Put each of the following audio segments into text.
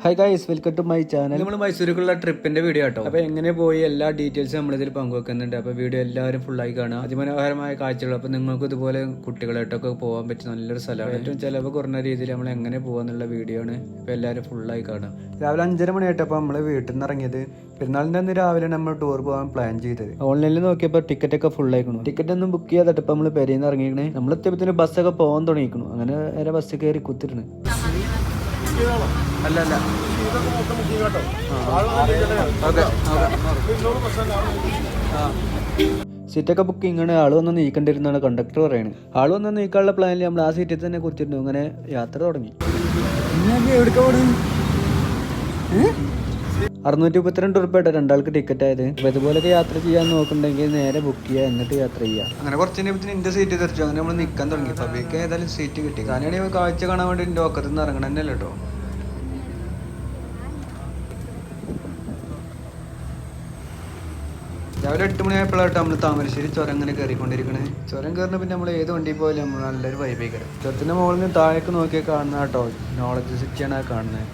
Hi guys, welcome to my channel. നമ്മൾ മൈസൂരിലേക്കുള്ള ട്രിപ്പിന്റെ video കേട്ടോ. അപ്പോൾ എങ്ങനെ പോയി എല്ലാ ഡീറ്റെയിൽസും നമ്മളിതിൽ പങ്കുവെക്കുന്നുണ്ട്. അപ്പോൾ വീഡിയോ എല്ലാവരും ഫുള്ളായി കാണുക. അതിമനോഹരമായ കാഴ്ചകൾ. അപ്പോൾ നിങ്ങൾക്ക് ഇതുപോലെ കുട്ടികളായിട്ടൊക്കെ പോകാൻ പറ്റിയ നല്ലൊരു സ്ഥലമാണ്. ഏറ്റവും ചിലവ് കുറഞ്ഞ രീതിയിൽ നമ്മൾ എങ്ങനെ പോകാന്നുള്ള വീഡിയോ ആണ്. അപ്പോൾ എല്ലാവരും ഫുള്ളായി കാണുക. രാവിലെ 5:30 മണിയായിട്ടപ്പോൾ നമ്മൾ വീട്ടിൽ നിന്ന് ഇറങ്ങിയത്. പെരുന്നാളിൻ്റെ അന്ന് രാവിലെ നമ്മൾ ടൂർ പോകാൻ പ്ലാൻ ചെയ്തത്. ഓൺലൈനിൽ നോക്കിയപ്പോൾ ടിക്കറ്റ് ഒക്കെ ഫുൾ ആയിക്കണം. ടിക്കറ്റ് ഒന്നും ബുക്ക് ചെയ്യാതെ ഇപ്പോൾ നമ്മൾ പെരയിൽ നിന്ന് ഇറങ്ങിക്കണേ. നമ്മൾ എത്തിയപ്പോൾ ബസ്സൊക്കെ പോകാൻ തുടങ്ങിക്കണം. അങ്ങനെ നേരെ ബസ് കയറി കുത്തിരുന്നു. അല്ല സീറ്റൊക്കെ ബുക്കിംഗ് ആണ്. ആള് വന്ന് നീക്കണ്ടിരുന്നാണ് കണ്ടക്ടർ പറയുന്നത്. ആള് വന്ന് നീക്കാനുള്ള പ്ലാനിൽ നമ്മൾ ആ സീറ്റിൽ തന്നെ കുത്തിരുന്നു. അങ്ങനെ യാത്ര തുടങ്ങി. 632 ഉറുപ്പിക രണ്ടാൾക്ക് ടിക്കറ്റ് ആയത്. അപ്പൊ ഇതുപോലൊക്കെ യാത്ര ചെയ്യാൻ നോക്കുന്നുണ്ടെങ്കിൽ നേരെ ബുക്ക് ചെയ്യുക, എന്നിട്ട് യാത്ര ചെയ്യുക. അങ്ങനെ കുറച്ച് കഴിഞ്ഞപ്പോൾ എന്റെ സീറ്റ് തെറിച്ചു. അങ്ങനെ നമ്മൾ നിൽക്കാൻ തുടങ്ങി. പബ്ലിക്ക് ഏതായാലും സീറ്റ് കിട്ടി. ഞാനാണെങ്കിൽ കാഴ്ച കാണാൻ വേണ്ടി എന്റെ ഒക്കത്തിൽ നിന്ന് ഇറങ്ങണം തന്നെ കേട്ടോ. രാവിലെ 8 മണിയായപ്പോഴായിട്ട് നമ്മൾ താമരശ്ശേരി ചുരം ഇങ്ങനെ കയറിക്കൊണ്ടിരിക്കണേ. ചുരം കയറുന്ന പിന്നെ നമ്മൾ ഏത് വണ്ടി പോയാലും നമ്മൾ നല്ലൊരു വൈബേക്കാരം. ചുരത്തിന്റെ മുകളിൽ നിന്ന് താഴേക്ക് നോക്കിയാൽ കാണുന്ന കേട്ടോ നോളജ് സിറ്റിയാണ് കാണുന്നത്.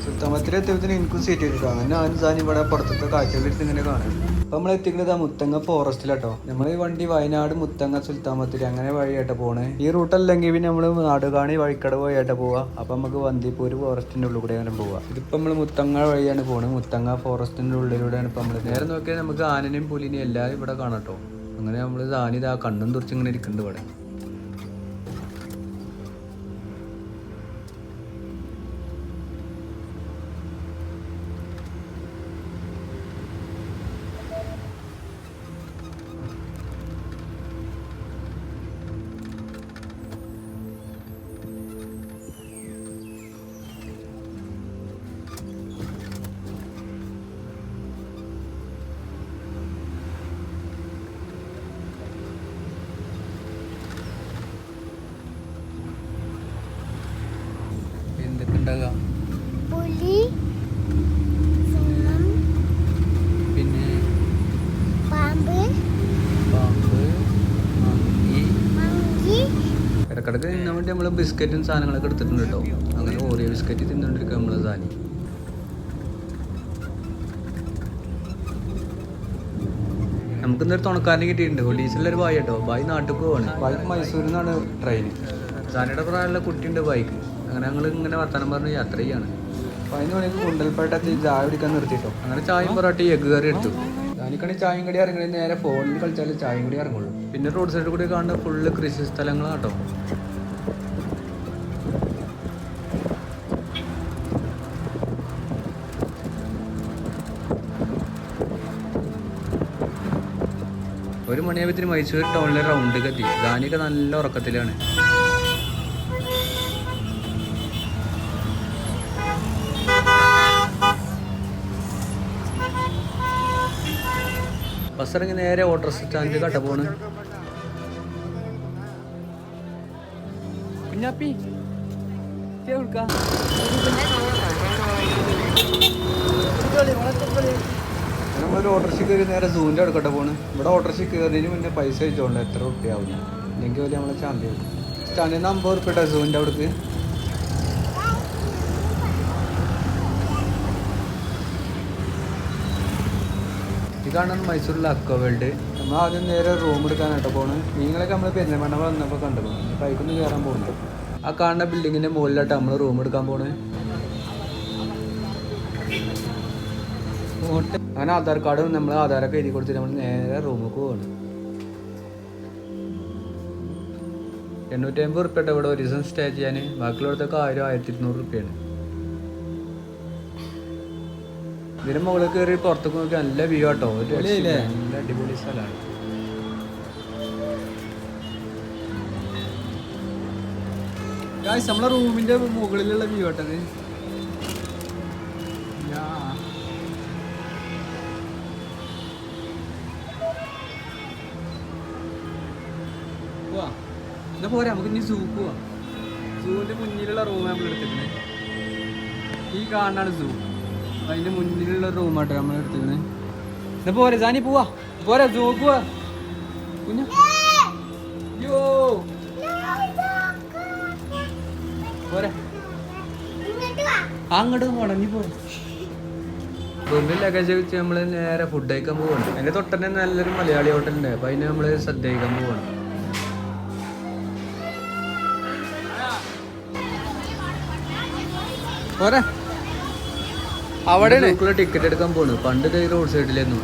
സുൽത്താമത്തിലെത്തിയതിന് എനിക്കും സീറ്റ് കിട്ടും. അങ്ങനെ ഞാനും സാധനം ഇവിടെ പുറത്തത്തെ കാഴ്ചകളിരുന്ന് ഇങ്ങനെ കാണും. അപ്പൊ നമ്മൾ എത്തിക്കുന്നത് മുത്തങ്ങ ഫോറസ്റ്റിലാട്ടോ. നമ്മൾ ഈ വണ്ടി വയനാട് മുത്തങ്ങ സുൽത്താമത്തിരി അങ്ങനെ വഴിയായിട്ട് പോണേ. ഈ റൂട്ടല്ലെങ്കിൽ പിന്നെ നമ്മൾ നാടുകാണി വഴിക്കടവ് വഴിയായിട്ട് പോവാ. അപ്പൊ നമുക്ക് വന്ദിപ്പൂര് ഫോറസ്റ്റിന്റെ ഉള്ളിൽ കൂടെ അങ്ങനെ പോവാം. ഇതിപ്പോ നമ്മൾ മുത്തങ്ങ വഴിയാണ് പോണത്. മുത്തങ്ങ ഫോറസ്റ്റിന്റെ ഉള്ളിലൂടെയാണ് ഇപ്പൊ നമ്മള്. നേരെ നോക്കിയാൽ നമുക്ക് ആനനെയും പുലിനെയും എല്ലാവരും ഇവിടെ കാണാട്ടോ. അങ്ങനെ നമ്മള് ആന ഇതാ കണ്ണും തുറച്ച് ഇങ്ങനെ ഇരിക്കുന്നുണ്ട് ഇവിടെ. പുലി, സിംഹം, പിന്നെ പാമ്പ്, മങ്കി. ഇടക്കിടക്ക് തിന്നാൻ വേണ്ടി നമ്മള് ബിസ്ക്കറ്റും സാധനങ്ങളൊക്കെ എടുത്തിട്ടുണ്ട് കേട്ടോ. അങ്ങനെ ഓറിയോ ബിസ്ക്കറ്റ് തിന്നോണ്ടിരിക്കുക നമ്മള് സാധനം. നമുക്ക് ഇന്നൊരു തുണക്കാരനെ കിട്ടിയിട്ടുണ്ട്. ഒഡീസിലൊരു ബായ് കേട്ടോ. ബായ് നാട്ടിൽ പോവാണ്. ബായ്ക്ക് മൈസൂരിൽ നിന്നാണ് ട്രെയിൻ. സാനിയുടെ പ്രായമുള്ള കുട്ടിയുണ്ട് ബൈക്ക്. അങ്ങനെ ഞങ്ങൾ ഇങ്ങനെ വർത്തമാനം പറഞ്ഞ് യാത്ര ചെയ്യാണ്. 11 മണിക്ക് കുണ്ടൽപ്പേട്ടെത്തി ചായ കുടിക്കാൻ നിർത്തിയിട്ടോ. അങ്ങനെ ചായയും പൊറാട്ടി എഗ് കറി എടുത്തു. ഞാനിക്കാണെങ്കിൽ ചായയും കടി ഇറങ്ങി നേരെ ഫോണിൽ കളിച്ചാൽ ചായയും കൂടി ഇറങ്ങുള്ളൂ. പിന്നെ റോഡ് സൈഡിൽ കൂടി കാണുന്ന ഫുള്ള് കൃഷി സ്ഥലങ്ങളാട്ടോ. ഒരു മണിയാകുമ്പത്തിന് മൈസൂർ ടൗണിലെ റൗണ്ട് എത്തി. ദാനിയൊക്കെ നല്ല ഉറക്കത്തിലാണ്. ബസ് ഇറങ്ങി നേരെ ഓട്ടോ സ്റ്റാൻഡിൽ കട്ട പോണ്. നമ്മളൊരു ഓട്ടോറിക്ഷ കയറി നേരെ സൂവിൻ്റെ അവിടെ കട്ട പോണ്. ഇവിടെ ഓട്ടോറിക്ഷ കയറിയതിന് മുന്നേ പൈസ വെച്ചോണ്ട് എത്ര റുപ്യ ആവുന്നു. അല്ലെങ്കിൽ വലിയ നമ്മളെ ചാമ്പ്യൻ സ്റ്റാൻഡിൽ നിന്ന് 50 റുപ്യ ഇട്ടാ സൂവിൻ്റെ അവിടേക്ക്. ഈ കാണുന്നത് മൈസൂരിലെ അക്വ വേൾഡ്. നമ്മൾ ആദ്യം നേരെ റൂം എടുക്കാനായിട്ട് പോണ്. നിങ്ങളൊക്കെ നമ്മൾ പെരുന്തൽമണ്ണ വന്നപ്പോൾ കണ്ടു. ബൈക്കൊന്ന് കയറാൻ പോകുന്നുണ്ട്. ആ കാണുന്ന ബിൽഡിങ്ങിന്റെ മുകളിലായിട്ട് നമ്മൾ റൂം എടുക്കാൻ പോണ്. അങ്ങനെ ആധാർ കാർഡും നമ്മൾ ആധാരൊക്കെ എഴുതി കൊടുത്തിട്ട് നമ്മൾ നേരെ റൂമിൽ പോവാണ്. 850 റുപ്യ ഇവിടെ ഒരു ദിവസം സ്റ്റേ ചെയ്യാൻ. ബാക്കിയുള്ളടത്തൊക്കെ 1000-1200 റുപ്യാണ്. ഇതിന് മുകളിൽ കയറി പുറത്തേക്ക് നോക്കി നല്ല വ്യൂ ആട്ടോ. നല്ല അടിപൊളി സ്ഥലമാണ്. നമ്മളെ റൂമിന്റെ മുകളിലുള്ള വ്യൂ ആട്ടത്. എന്നാ പോരാ, നമുക്ക് ഇനി സൂ പോവാം. സൂവിന്റെ മുന്നിലുള്ള റൂം നമ്മൾ എടുത്തിട്ടുണ്ട്. ഈ കാണാണ് സൂ. അതിന്റെ മുന്നിലുള്ള റൂമാട്ടോ നമ്മൾ എടുത്തിരുന്നേ. പോരെ സാനി പോവാ, പോരാ സൂ പോവാ കുഞ്ഞ. യോ അങ്ങോട്ട് മുടങ്ങി പോകും. റൂമിൽ ലഗേജ് വെച്ച് നമ്മൾ നേരെ ഫുഡ് കഴിക്കാൻ പോവാണ്. അതിന്റെ തൊട്ടന്നെ നല്ലൊരു മലയാളി ഹോട്ടലുണ്ട്. അപ്പൊ അതിന് നമ്മള് സദ്യ കഴിക്കാൻ പോവാണ്. പോരാ അവിടെ ടിക്കറ്റ് എടുക്കാൻ പോണു. പണ്ട് റോഡ് സൈഡിലായിരുന്നു.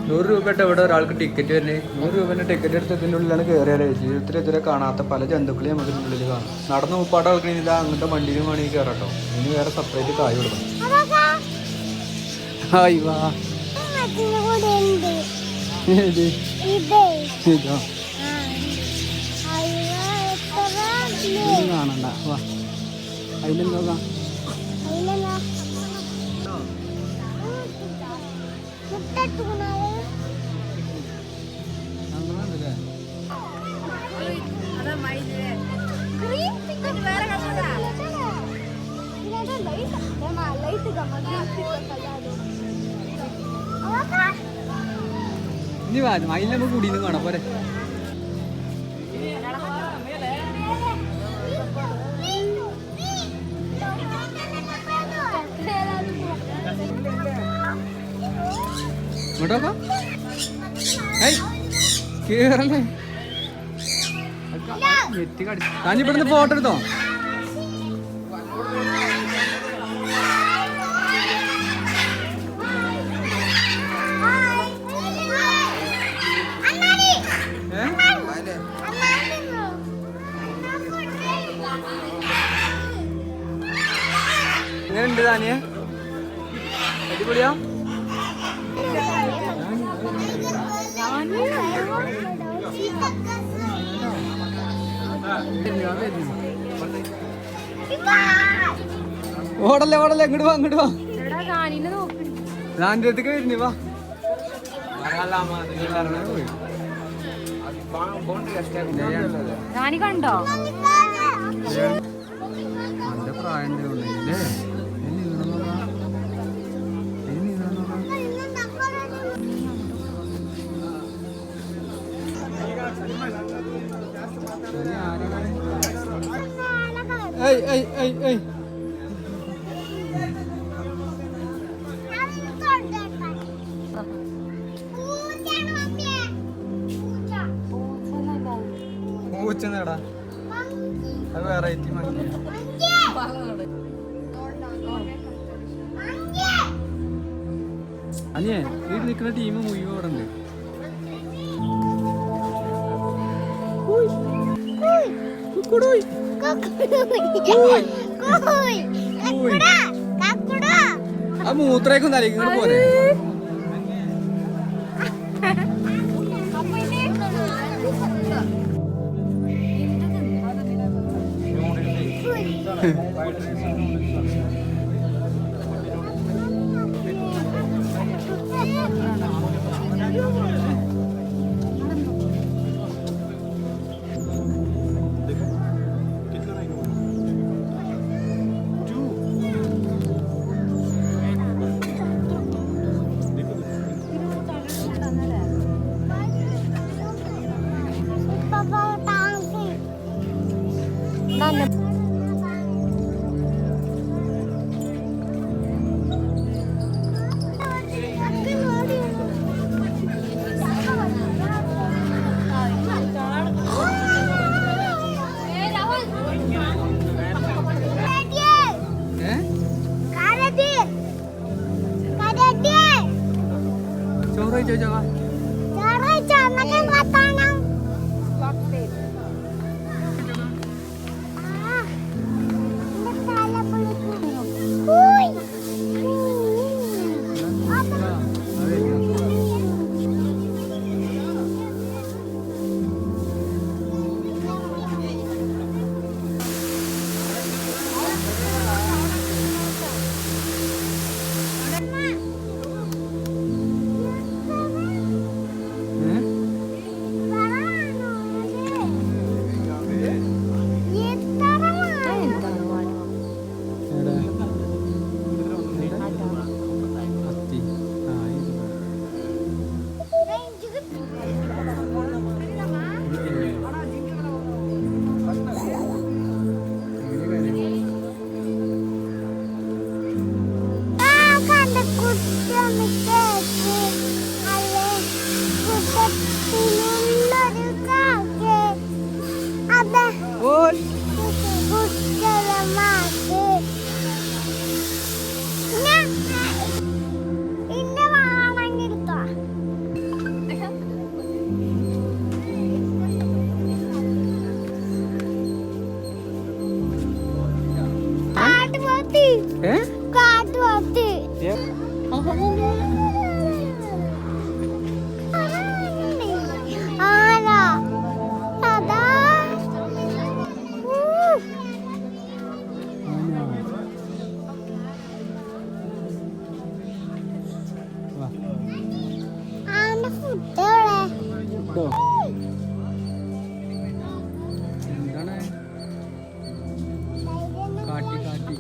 ₹100 ഇവിടെ ഒരാൾക്ക് ടിക്കറ്റ് വരുന്നത്. ₹100 ടിക്കറ്റ് എടുത്തതിൻ്റെ ഉള്ളിലാണ് കയറിയാലേ. ജീവിതത്തിൽ ഇതുവരെ കാണാത്ത പല ജന്തുക്കളെയും നമുക്ക് ഇതിൻ്റെ ഉള്ളിൽ കാണാം. നടന്ന് മുപ്പാട് ആൾക്കില്ല അങ്ങനത്തെ വണ്ടിയിലും വേണമെങ്കിൽ കയറാട്ടോ. ഇനി വേറെ സെപ്പറേറ്റ് കായ് കൊടുക്കണം. ഹായ് വാ കാണണ്ട വാ. അതിലെന്തോക്കാം ഇനി വാരും അതിൽ നമുക്ക് കൂടിന്ന് കാണാം പോരെ. ഇങ്ങോട്ടോക്കാം കേറല്ലേ. നെറ്റ് കടിച്ചു. താനിവിടുന്ന് ഫോട്ടോ എടുത്തോ. എങ്ങനെയുണ്ട് താനിയെ? അടിപൊളിയാ. ഓടല്ലേ ഓടല്ലേ ഇങ്ങോട്ട് വാ ഇങ്ങോട്ട് വാ. ഞാൻ്റെ അടുത്തേക്ക് വരുന്നേ വാ. കണ്ടോ നല്ല പ്രായം ഉണ്ടല്ലേ. ഏയ് ഏയ് ഏയ് ഏയ് പൂച്ചെന്നടാ. അത് വെറൈറ്റി മങ്കി. അനിയേ വീട്ടിൽ നിൽക്കുന്ന ടീം മുഴുവൻ അവിടെ ഉണ്ട്. ആ മൂത്രേക്കും തലയ്ക്കും ഇങ്ങോട്ട് പോരെ. ചോറ് ചോദിച്ചോ. കണ്ട കുട്ടിയൊന്ന് കേക്ക് അല്ലേ കുട്ടത്തിനുള്ളൊരു കാക്ക് അതെ കുട്ടികളെ മാക്ക് ഇന്ന വാണെങ്കിട്ടോ കാട്ടുപോത്തി കാട്ടുപോത്തി ആരാ അതാ ആന്റെ ഫുഡ് എവിടെ എന്താണ് കാട്ടി കാട്ടി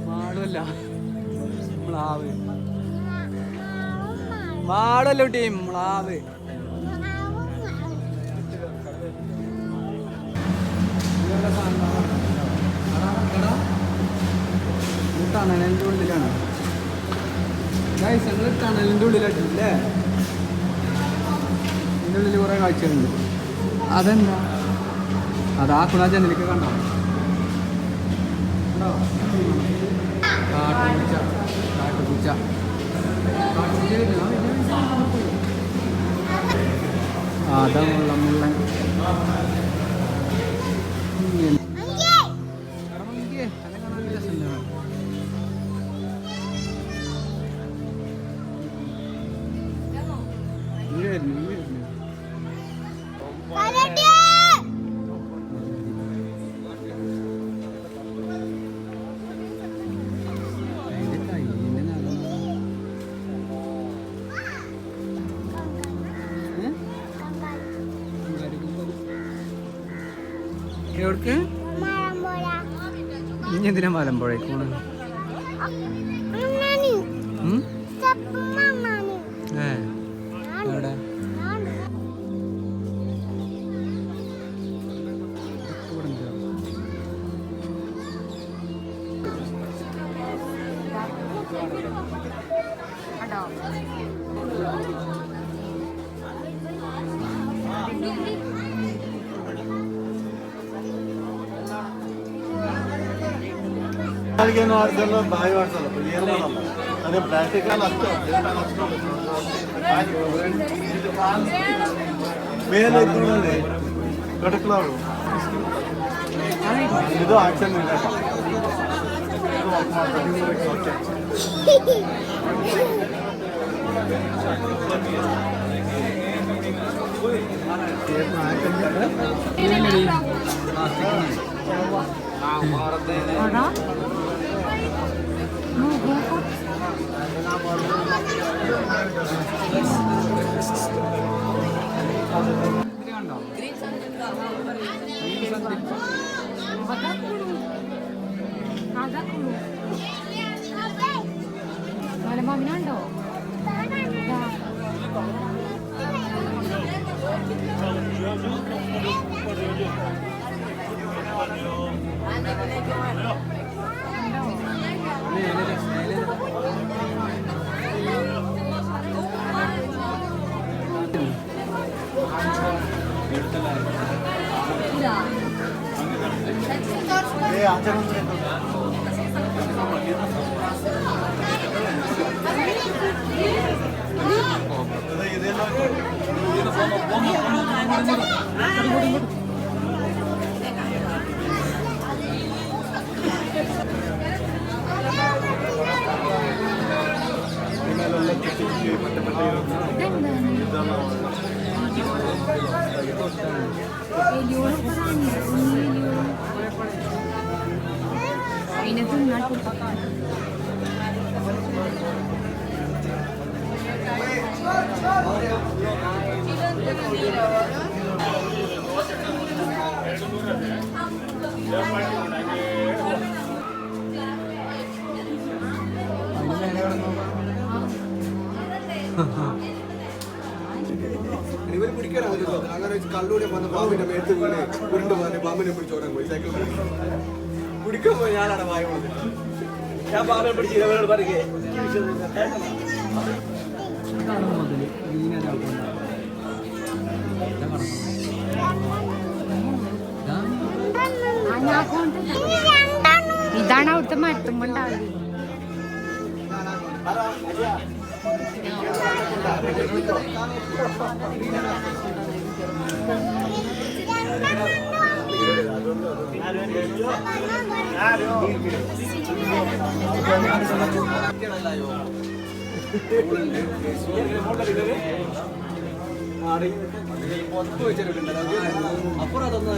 മാടല്ല മ്ലാവ് മാടല്ല കുട്ടി മ്ലാവ് ടണലിന്റെ ഉള്ളിലാണ് ഞങ്ങൾ ടണലിന്റെ ഉള്ളിലായിട്ടില്ലേ ഇതിൻ്റെ ഉള്ളിൽ കുറേ കാഴ്ചകളുണ്ട് അതെന്താ അതാ കുണാ ജനലിക്ക് കണ്ടോ കാട്ടുപൂച്ച കാട്ടുപൂച്ച അതാ മുള്ളൻ മുള്ളൻ എവിടേക്ക് ഇനി എന്തിനാ മലമ്പുഴയ്ക്ക് പോണത് എവിടെ ಬಾಯಿ ಮಾಡ್ಸಲ್ಲ ಏನಲ್ಲ ಅದೇ ಪ್ರಾಕ್ಟಿಕಲ್ ಅಷ್ಟು ಮೇಲೆ ನೋಡಿ ಕಟಕ್ಲವರು ಇದು ಆಕ್ಷನ್ ಇಲ್ಲ മലമാവിനുണ്ടോ ഇവര് പിടിക്കാനാവില്ലല്ലോ അങ്ങനെ കള്ളൂടെ വന്ന് പാമ്പിന്റെ മേത്ത് വീണ് ഉരുണ്ട് പോകാൻ പാമ്പിനെ പിടിച്ചോടാൻ പോയി സൈക്കിൾ പിടിക്കാൻ പോയി ഞാനാണ് വായ ഞാൻ പാമ്പിനെ പിടിച്ച് ഇവരോട് പറയേ ഇതാണ് അവിടുത്തെ മരത്തുമ്പോണ്ടാവില്ല. അപ്പുറം അതൊന്നും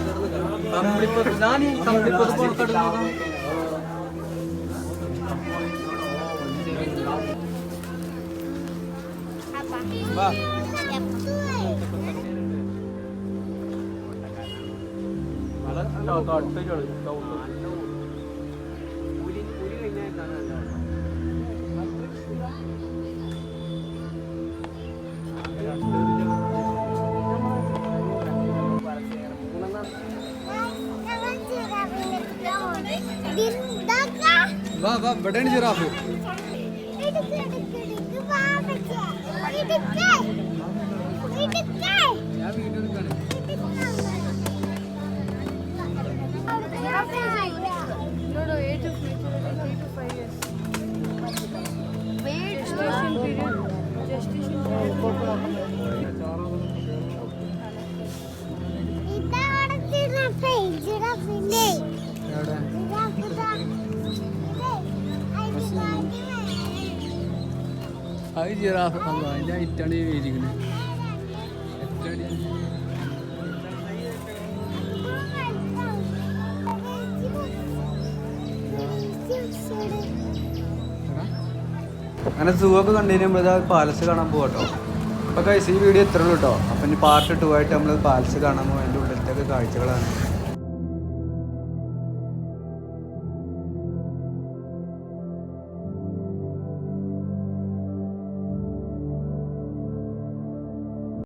വാ വാ ഇവിടെയാണ് ജിറാഫ്. ഞാൻ വീഡിയോ എടുക്കാണ്. അത് ജിറാഫ് അതിൻ്റെ ഐറ്റാണ് ഇരിക്കുന്നത്. അങ്ങനെ സൂവൊക്കെ കണ്ടുകഴിഞ്ഞാൽ നമ്മളിത് പാലസ് കാണാൻ പോകട്ടോ. അപ്പോൾ ഗൈസ് ഈ വീഡിയോ ഇത്രയുള്ളൂ കേട്ടോ. അപ്പം ഇനി പാർട്ട് 2 ആയിട്ട് നമ്മൾ പാലസ് കാണാൻ പോകും. അതിൻ്റെ ഉള്ളിലത്തേക്ക് കാഴ്ചകളാണ്.